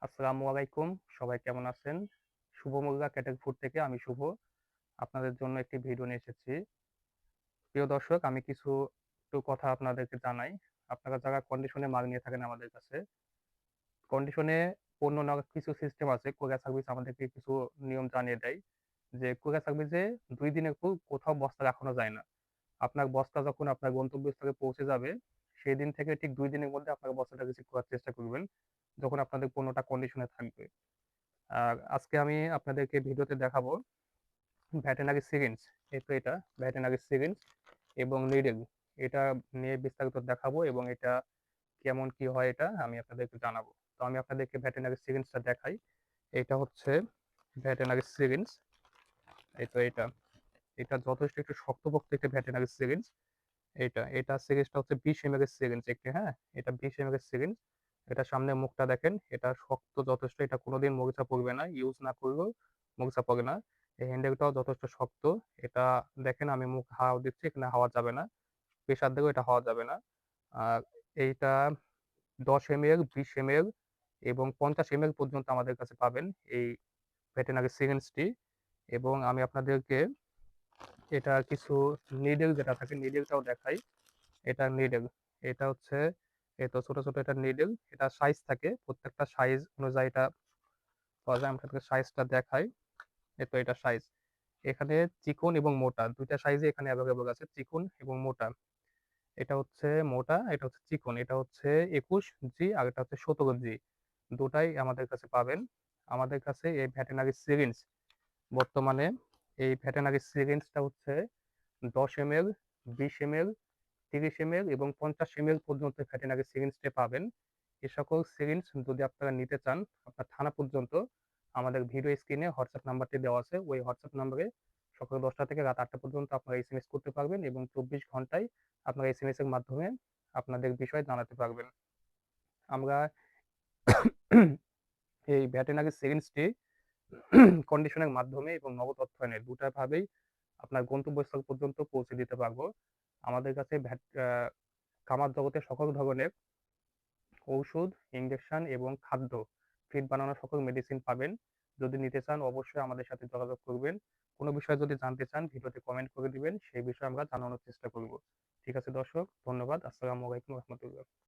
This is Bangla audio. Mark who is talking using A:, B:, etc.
A: আসসালামু আলাইকুম। সবাই কেমন আছেন? শুভ মোল্লা ক্যাটেল ফুড থেকে আমি শুভ। আপনাদের জন্য একটি ভিডিও নিয়ে এসেছি। প্রিয় দর্শক, আমি একটু কথা আপনাদেরকে জানাই। আপনারা যারা কন্ডিশনে মাল নিয়ে থাকেন আমাদের কাছে, কন্ডিশনে পণ্য নেওয়ার কিছু সিস্টেম আছে। কুরিয়ার সার্ভিস আমাদেরকে কিছু নিয়ম জানিয়ে দেয় যে কুরিয়ার সার্ভিসে ২ দিনের কোথাও বস্তা রাখানো যায় না। আপনার বস্তা যখন আপনার গন্তব্যস্থলে পৌঁছে যাবে, সেদিন থেকে ঠিক ২ দিনের মধ্যে আপনার বস্তাটা রিসিভ করার চেষ্টা করবেন, যখন আপনাদের পণ্যটা কন্ডিশনে থাকবে। আর আজকে আমি আপনাদেরকে ভিডিওতে দেখাবো ভেটেরিনারি সিরিঞ্জ, এই তো এটা ভেটেরিনারি সিরিঞ্জ এবং নিডল, এটা নিয়ে বিস্তারিত দেখাবো এবং এটা কেমন কি হয় এটা আমি আপনাদেরকে জানাবো। তো আমি আপনাদেরকে ভেটেরিনারি সিরিঞ্জটা দেখাই। এটা হচ্ছে ভেটেরিনারি সিরিঞ্জ। এই তো এটা যথেষ্ট একটু শক্তপোক্ত একটা ভেটেরিনারি সিরিঞ্জ। এটা সিরিঞ্জটা হচ্ছে 20 ml এর সিরিঞ্জ একটি, হ্যাঁ? এটা 20 ml এর সিরিঞ্জ। এটার সামনের মুখটা দেখেন, এটা শক্ত যথেষ্ট, এটা কোনোদিন মরিচা পড়বে না। ইউজ না করলেও মরিচা পড়ে না। এই হ্যান্ডেলটাও যথেষ্ট শক্ত। এটা দেখেন, আমি মুখ হাওয়া দিচ্ছি, এখানে হাওয়া যাবে না। প্রেসার দিলেও এটা হাওয়া যাবে না। আর এইটা 10 ml, 20 ml এবং 50 ml পর্যন্ত আমাদের কাছে পাবেন এই ভেটেরিনারি সিরিঞ্জটি। এবং আমি আপনাদেরকে এটা কিছু নিডল যেটা থাকে, নিডলটাও দেখাই। এটা নিডল। এটা হচ্ছে এই তো ছোট, ছোট এটা নিডল। এটা সাইজ থাকে। প্রত্যেকটা সাইজ অনুযায়ী এটা পাওয়া যায়। আমি আপনাকে সাইজটা দেখাই। এই তো এটা সাইজ। এখানে চিকন এবং মোটা ২ টা সাইজই এখানে এভেইলেবল আছে, চিকন এবং মোটা। এটা হচ্ছে মোটা, এটা হচ্ছে চিকন। এটা হচ্ছে ২১ জি আর এটা হচ্ছে ১৭ জি। দুটাই আমাদের কাছে পাবেন। আমাদের কাছে এই ভেটেরিনারি সিরিঞ্জ বর্তমানে এই ভেটেরিনারি সিরিঞ্জটা হচ্ছে ১০ ml, ২০ ml, ৩০ ml এবং ৫০ ml পর্যন্ত ভেটেরিনারি সিরিঞ্জটি পাবেন। এ সকল সিরিঞ্জ যদি আপনারা নিতে চান, আপনার থানা পর্যন্ত আমাদের ভিডিও স্ক্রিনে হোয়াটসঅ্যাপ নাম্বারটি দেওয়া আছে। ওই হোয়াটসঅ্যাপ নাম্বারে সকাল ১০টা থেকে রাত ৮টা পর্যন্ত আপনারা এসএমএস করতে পারবেন এবং ২৪ ঘন্টায় আপনারা এসএমএস এর মাধ্যমে আপনাদের বিষয় জানাতে পারবেন। আমরা এই ভেটেরিনারি সিরিঞ্জটি কন্ডিশনের মাধ্যমে এবং নগদ অর্থায়নে ২ টা ভাবেই আপনার গন্তব্যস্থল পর্যন্ত পৌঁছে দিতে পারবো। আমাদের কাছে খামার জগতের সকল ধরনের ঔষধ, ইনজেকশন এবং খাদ্য, ফিড বানানোর সকল মেডিসিন পাবেন। যদি নিতে চান অবশ্যই আমাদের সাথে যোগাযোগ করবেন। কোনো বিষয়ে যদি জানতে চান ভিডিওতে কমেন্ট করে দিবেন। সেই বিষয়ে আমরা জানানোর চেষ্টা করব। ঠিক আছে দর্শক, ধন্যবাদ। আসসালামু আলাইকুম ওয়া রাহমাতুল্লাহ।